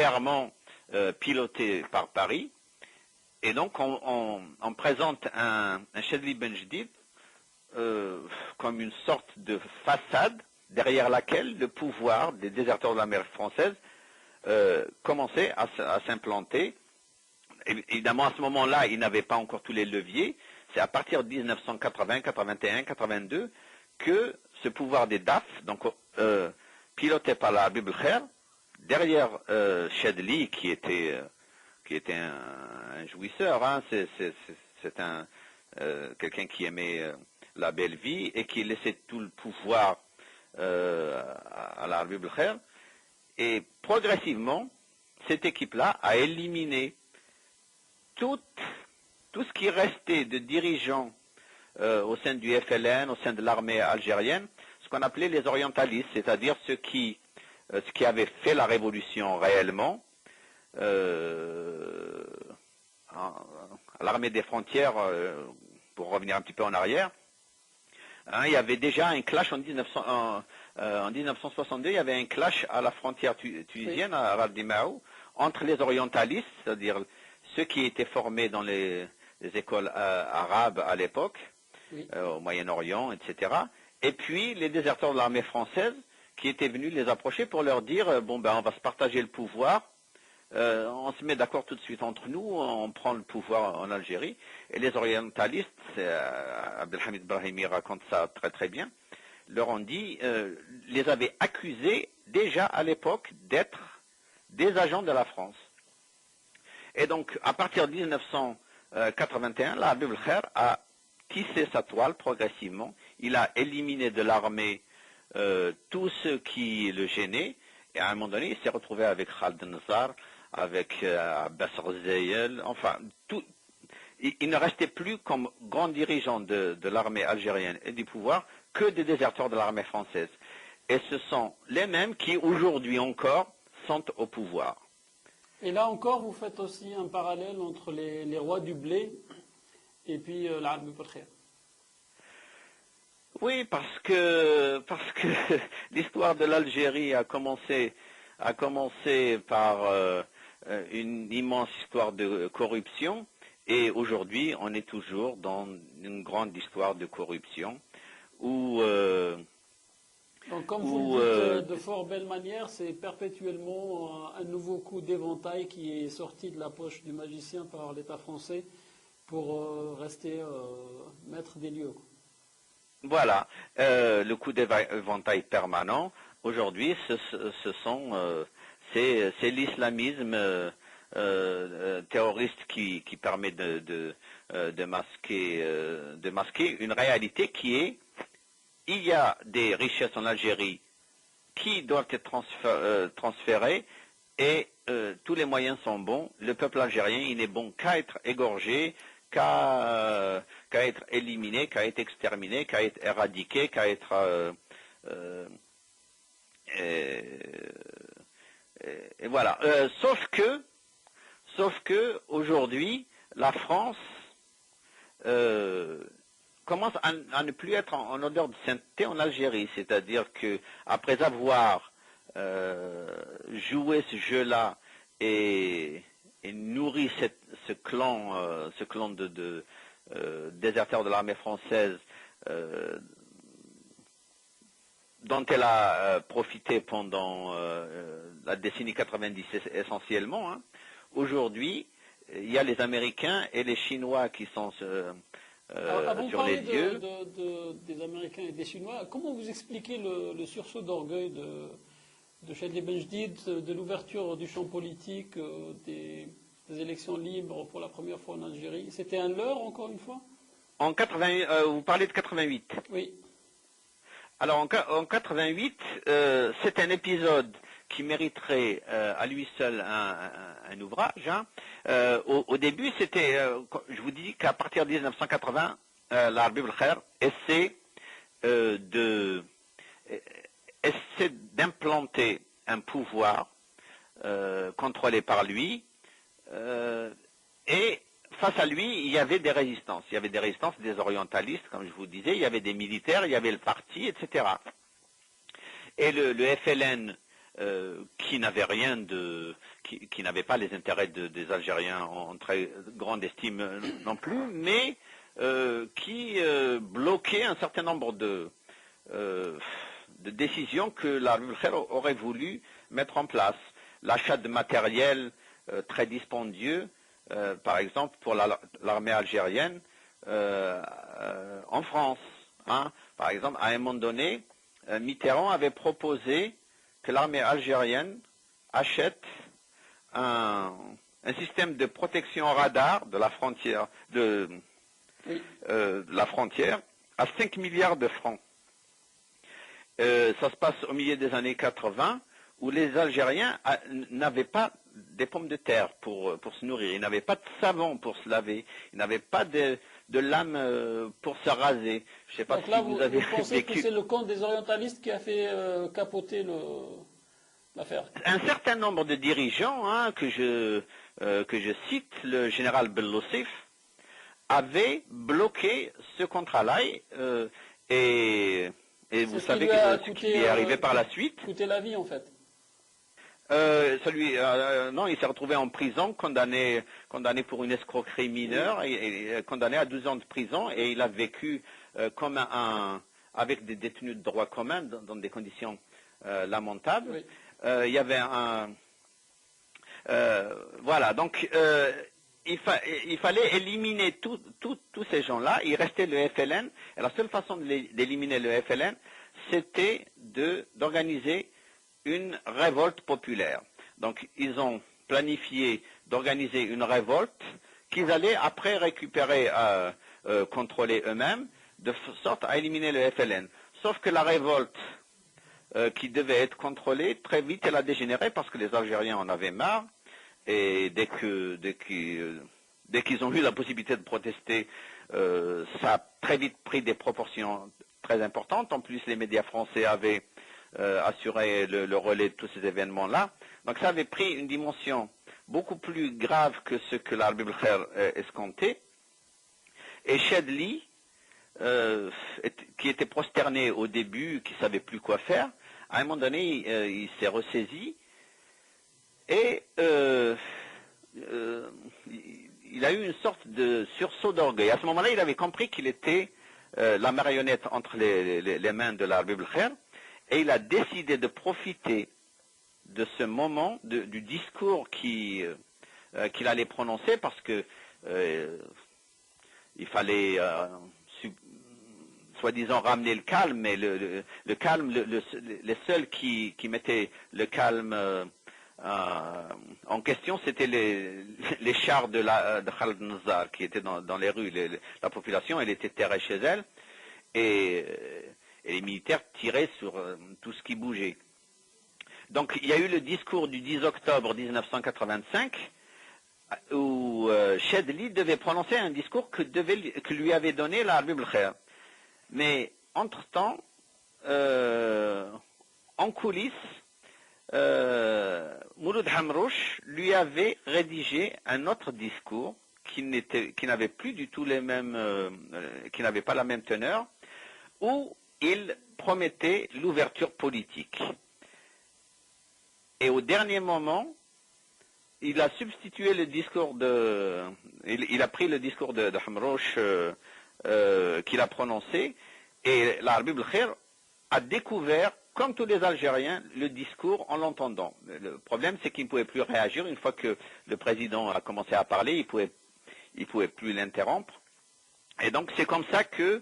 clairement piloté par Paris. Et donc on présente un Chadli Benjdid comme une sorte de façade derrière laquelle le pouvoir des déserteurs de la mer française commençait à s'implanter. Évidemment, à ce moment-là, il n'avait pas encore tous les leviers. C'est à partir de 1980, 81, 82 que ce pouvoir des DAF, donc piloté par la Bible Khair, derrière Chadli, qui était un jouisseur, hein, c'est un quelqu'un qui aimait la belle vie et qui laissait tout le pouvoir à la Bible Khair. Et progressivement, cette équipe-là a éliminé tout ce qui restait de dirigeants au sein du FLN, au sein de l'armée algérienne, ce qu'on appelait les orientalistes, c'est-à-dire ceux qui avaient fait la révolution réellement. À l'armée des frontières, pour revenir un petit peu en arrière, hein, il y avait déjà un clash en 1962, il y avait un clash à la frontière tunisienne, à Ras Dimaou, entre les orientalistes, c'est-à-dire ceux qui étaient formés dans les écoles arabes à l'époque, au Moyen-Orient, etc., et puis les déserteurs de l'armée française qui étaient venus les approcher pour leur dire bon ben on va se partager le pouvoir, on se met d'accord tout de suite entre nous, on prend le pouvoir en Algérie. Et les orientalistes, Abdelhamid Brahimi raconte ça très très bien, leur ont dit, les avaient accusés déjà à l'époque d'être des agents de la France. Et donc, à partir de 1981, la Bible Khair a tissé sa toile progressivement. Il a éliminé de l'armée tous ceux qui le gênaient. Et à un moment donné, il s'est retrouvé avec Khaled Nassar, avec Abbas Rzayel, enfin, tout. Il ne restait plus comme grands dirigeants de l'armée algérienne et du pouvoir que des déserteurs de l'armée française. Et ce sont les mêmes qui, aujourd'hui encore, sont au pouvoir. Et là encore, vous faites aussi un parallèle entre les rois du blé et puis la Bible Khair. Oui, parce que l'histoire de l'Algérie a commencé par une immense histoire de corruption, et aujourd'hui on est toujours dans une grande histoire de corruption où donc, comme vous le dites de fort belle manière, c'est perpétuellement un nouveau coup d'éventail qui est sorti de la poche du magicien par l'État français pour rester maître des lieux. Voilà, le coup d'éventail permanent. Aujourd'hui, c'est l'islamisme terroriste qui permet de masquer une réalité qui est: il y a des richesses en Algérie qui doivent être transférées et tous les moyens sont bons. Le peuple algérien, il n'est bon qu'à être égorgé, qu'à être éliminé, qu'à être exterminé, qu'à être éradiqué, qu'à être et voilà. Sauf que aujourd'hui, la France commence à ne plus être en odeur de sainteté en Algérie, c'est-à-dire que après avoir joué ce jeu-là et nourri ce clan de déserteurs de l'armée française dont elle a profité pendant la décennie 90 essentiellement, hein. Aujourd'hui, il y a les Américains et les Chinois qui sont sur les lieux. Des Américains et des Chinois, comment vous expliquez le sursaut d'orgueil de Chadli Benjdid, de l'ouverture du champ politique, des élections libres pour la première fois en Algérie? C'était un leurre, encore une fois? Vous parlez de 88? Oui. Alors en 88, c'est un épisode qui mériterait à lui seul un ouvrage. Hein. Au début, c'était, je vous dis qu'à partir de 1980, la Bible Khair essaie d'implanter un pouvoir contrôlé par lui, et face à lui, il y avait des résistances. Il y avait des résistances des orientalistes, comme je vous disais, il y avait des militaires, il y avait le parti, etc. Et le FLN qui n'avait rien qui n'avait pas les intérêts des Algériens en très grande estime non plus, mais qui bloquait un certain nombre de décisions que l'Arabie aurait voulu mettre en place. L'achat de matériel très dispendieux, par exemple pour l'armée algérienne en France. Hein. Par exemple, à un moment donné, Mitterrand avait proposé que l'armée algérienne achète un système de protection radar de la frontière la frontière à 5 milliards de francs. Ça se passe au milieu des années 80, où les Algériens n'avaient pas des pommes de terre pour se nourrir, ils n'avaient pas de savon pour se laver, ils n'avaient pas de lame pour se raser. Je sais pas. Donc si là, vous pensez que c'est le camp des orientalistes qui a fait capoter l'affaire? Un certain nombre de dirigeants, hein, que je cite, le général Bellossif, avait bloqué ce contrat-là et vous savez ce qui est arrivé par la suite. Coûter la vie en fait. Non, il s'est retrouvé en prison, condamné pour une escroquerie mineure et condamné à 12 ans de prison, et il a vécu comme avec des détenus de droit commun dans des conditions lamentables. Oui. Il y avait voilà, donc il fallait éliminer tous ces gens-là. Il restait le FLN, et la seule façon d'éliminer le FLN, c'était d'organiser une révolte populaire. Donc, ils ont planifié d'organiser une révolte qu'ils allaient après récupérer, contrôler eux-mêmes, de sorte à éliminer le FLN. Sauf que la révolte qui devait être contrôlée, très vite, elle a dégénéré parce que les Algériens en avaient marre. Et dès qu'ils ont eu la possibilité de protester, ça a très vite pris des proportions très importantes. En plus, les médias français avaient assuré le relais de tous ces événements-là. Donc ça avait pris une dimension beaucoup plus grave que ce que l'Arabie Belkhair escomptait. Et Chadli, qui était prosterné au début, qui ne savait plus quoi faire, à un moment donné, il s'est ressaisi et il a eu une sorte de sursaut d'orgueil. À ce moment-là, il avait compris qu'il était la marionnette entre les mains de l'Arabie Belkhair, et il a décidé de profiter de ce moment, du discours qu'il allait prononcer, parce que il fallait soi-disant ramener le calme, mais le calme, les seuls qui mettaient le calme en question, c'était les chars de Khaled Nazar qui étaient dans les rues. La population, elle était terrée chez elle, et les militaires tiraient sur tout ce qui bougeait. Donc il y a eu le discours du 10 octobre 1985, où Chadli devait prononcer un discours que lui avait donné l'Arabie Belkhair. Mais entre-temps, en coulisses, Mouloud Hamrouche lui avait rédigé un autre discours qui n'avait plus du tout qui n'avait pas la même teneur, où il promettait l'ouverture politique. Et au dernier moment, il a substitué le discours il a pris le discours de Hamrouche qu'il a prononcé, et l'Arabie Belkhair a découvert, comme tous les Algériens, le discours en l'entendant. Le problème, c'est qu'il ne pouvait plus réagir. Une fois que le président a commencé à parler, il pouvait plus l'interrompre. Et donc, c'est comme ça que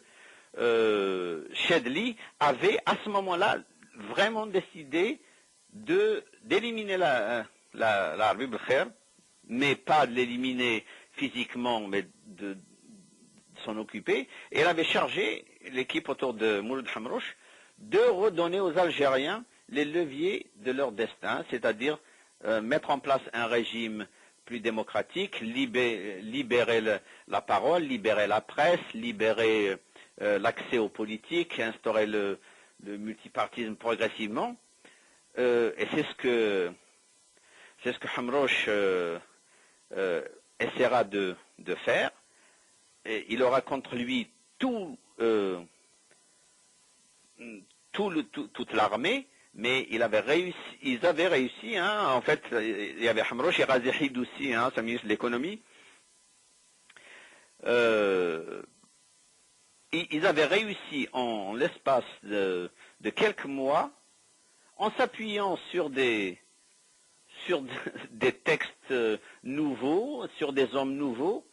Chadli avait, à ce moment-là, vraiment décidé d'éliminer l'Arabie Belkhair, mais pas de l'éliminer physiquement, mais de s'en occuper. Et elle avait chargé l'équipe autour de Mouloud Hamrouche de redonner aux Algériens les leviers de leur destin, c'est-à-dire mettre en place un régime plus démocratique, libérer la parole, libérer la presse, libérer l'accès aux politiques, instaurer le multipartisme progressivement. Et c'est ce que Hamrouche essaiera de faire. Et il aura contre lui toute l'armée, mais ils avaient réussi, hein, en fait, il y avait Hamrouche et Razihid aussi, hein, sa ministre de l'économie. Ils avaient réussi en l'espace de quelques mois, en s'appuyant sur des textes nouveaux, sur des hommes nouveaux,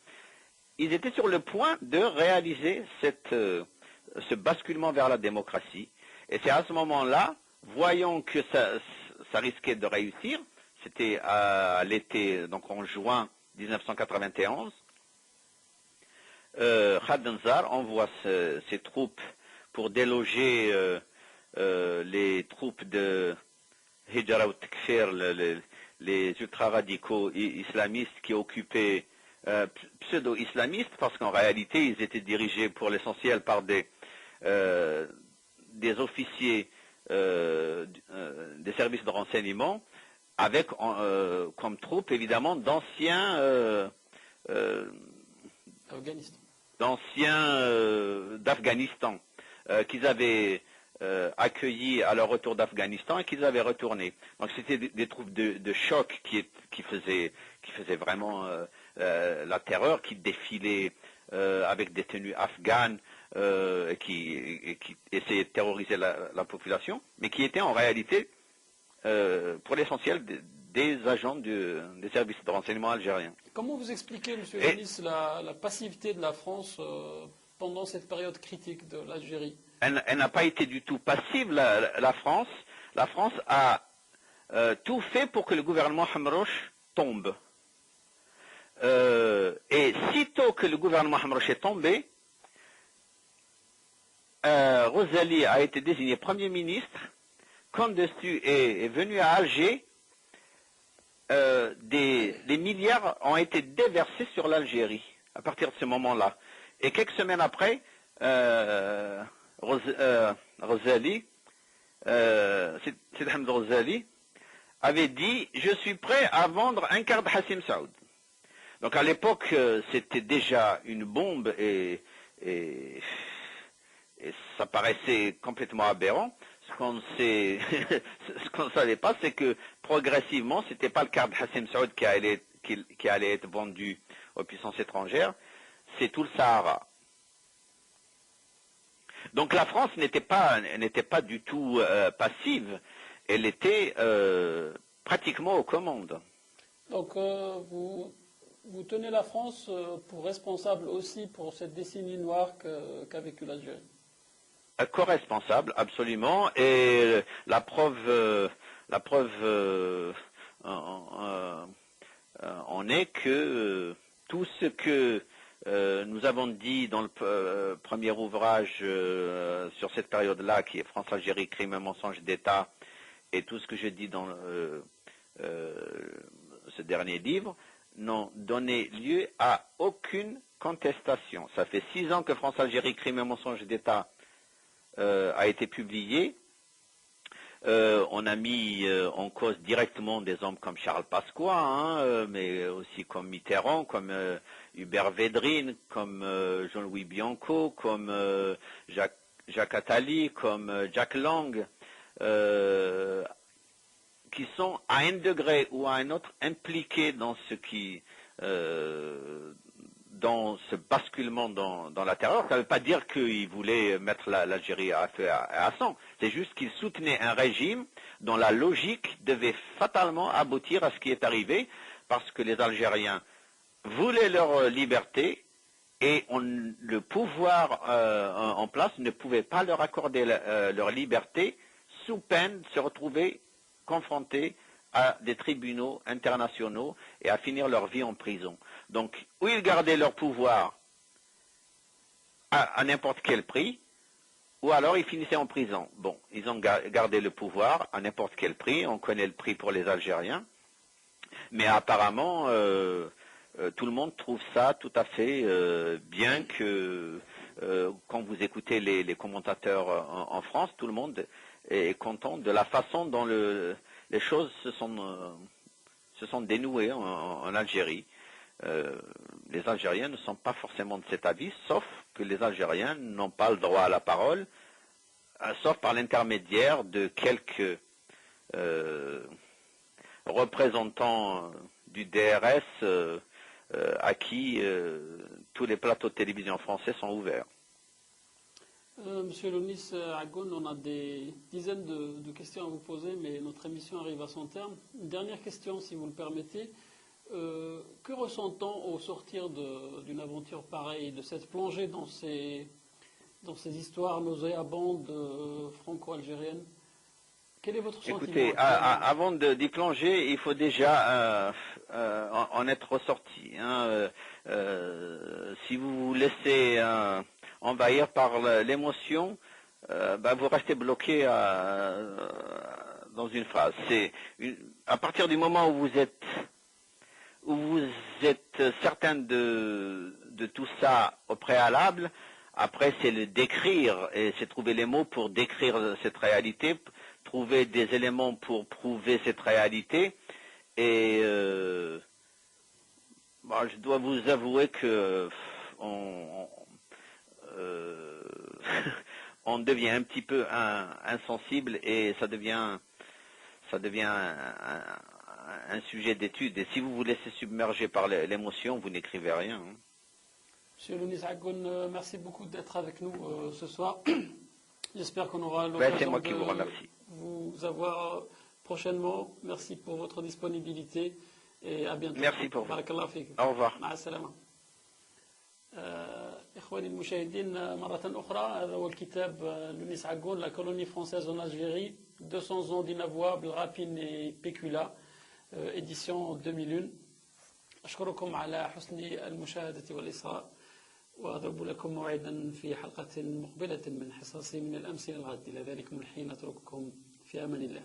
ils étaient sur le point de réaliser ce basculement vers la démocratie. Et c'est à ce moment-là, voyant que ça risquait de réussir, c'était à l'été, donc en juin 1991, Khaddenzar envoie ses troupes pour déloger les troupes de Hijra ou Takfir, les ultra-radicaux islamistes qui occupaient pseudo-islamistes, parce qu'en réalité, ils étaient dirigés pour l'essentiel par des officiers des services de renseignement, avec comme troupes, évidemment, d'anciens d'Afghanistan, qu'ils avaient accueillis à leur retour d'Afghanistan et qu'ils avaient retourné. Donc c'était des troupes de choc qui faisaient vraiment la terreur, qui défilaient avec des tenues afghanes et qui essayaient de terroriser la population, mais qui étaient en réalité, pour l'essentiel, des agents des services de renseignement algériens. Comment vous expliquez, M. Yanis, la passivité de la France pendant cette période critique de l'Algérie? Elle n'a pas été du tout passive, la France. La France a tout fait pour que le gouvernement Hamrouche tombe. Et sitôt que le gouvernement Hamrouche est tombé, Rosalie a été désigné Premier ministre. Quand dessus est venu à Alger, des milliards ont été déversés sur l'Algérie à partir de ce moment-là. Et quelques semaines après, Rosalie, Sidi Hamd Rosalie, avait dit « Je suis prêt à vendre un quart de Hassim Saoud ». Donc à l'époque, c'était déjà une bombe et ça paraissait complètement aberrant. Ce qu'on ne savait pas, c'est que progressivement, ce n'était pas le quart de Hassim Saoud qui allait être vendu aux puissances étrangères, c'est tout le Sahara. Donc la France n'était pas du tout passive, elle était pratiquement aux commandes. Donc vous tenez la France pour responsable aussi pour cette décennie noire qu'a vécue l'Algérie? Co-responsable, absolument, et la preuve en est que tout ce que nous avons dit dans le premier ouvrage sur cette période-là, qui est France-Algérie, crime et mensonge d'État, et tout ce que je dis dans ce dernier livre, n'ont donné lieu à aucune contestation. Ça fait 6 ans que France-Algérie, crime et mensonge d'État a été publié. On a mis en cause directement des hommes comme Charles Pasqua, mais aussi comme Mitterrand, comme Hubert Védrine, comme Jean-Louis Bianco, comme Jacques Attali, comme Jack Lang, qui sont à un degré ou à un autre impliqués dans dans ce basculement dans la terreur. Ça ne veut pas dire qu'ils voulaient mettre l'Algérie à feu à sang. C'est juste qu'ils soutenaient un régime dont la logique devait fatalement aboutir à ce qui est arrivé, parce que les Algériens voulaient leur liberté et le pouvoir en place ne pouvait pas leur accorder leur liberté sous peine de se retrouver confrontés à des tribunaux internationaux et à finir leur vie en prison. Donc, ou ils gardaient leur pouvoir à n'importe quel prix, ou alors ils finissaient en prison. Bon, ils ont gardé le pouvoir à n'importe quel prix, on connaît le prix pour les Algériens, mais apparemment, tout le monde trouve ça tout à fait bien que, quand vous écoutez les commentateurs en France, tout le monde est content de la façon dont les choses se sont dénouées en Algérie. Les Algériens ne sont pas forcément de cet avis, sauf que les Algériens n'ont pas le droit à la parole, sauf par l'intermédiaire de quelques représentant du DRS à qui tous les plateaux de télévision français sont ouverts. Monsieur Lounis Agoun, on a des dizaines de questions à vous poser, mais notre émission arrive à son terme. Une dernière question, si vous le permettez. Que ressent-on au sortir d'une aventure pareille, de cette plongée dans ces histoires nauséabondes franco-algériennes? Quel est votre sentiment? Écoutez, avant d'y plonger, il faut déjà en être ressorti. Hein. Si vous vous laissez envahir par l'émotion, vous restez bloqué dans une phrase. À partir du moment où vous êtes certain de tout ça au préalable, après c'est le décrire et c'est trouver les mots pour décrire cette réalité, trouver des éléments pour prouver cette réalité. Et je dois vous avouer que on devient un petit peu insensible et ça devient un sujet d'étude. Et si vous vous laissez submerger par l'émotion, vous n'écrivez rien. Hein. Monsieur Lounis Agoun, merci beaucoup d'être avec nous ce soir. J'espère qu'on aura l'occasion de vous avoir prochainement. Merci pour votre disponibilité et à bientôt. Merci pour vous. Au revoir. مع السلامة. إخواني المشاهدين مرة أخرى هذا هو الكتاب لونيس عقون La colonie française en Algérie 200 ans d'inavouables, rapines et péculats édition 2001. أشكركم على حسن المشاهدة والإصغاء وأضرب لكم موعدا في حلقة مقبلة من حصصي من الأمس إلى الغد. إلى ذلكم الحين أترككم في أمان الله.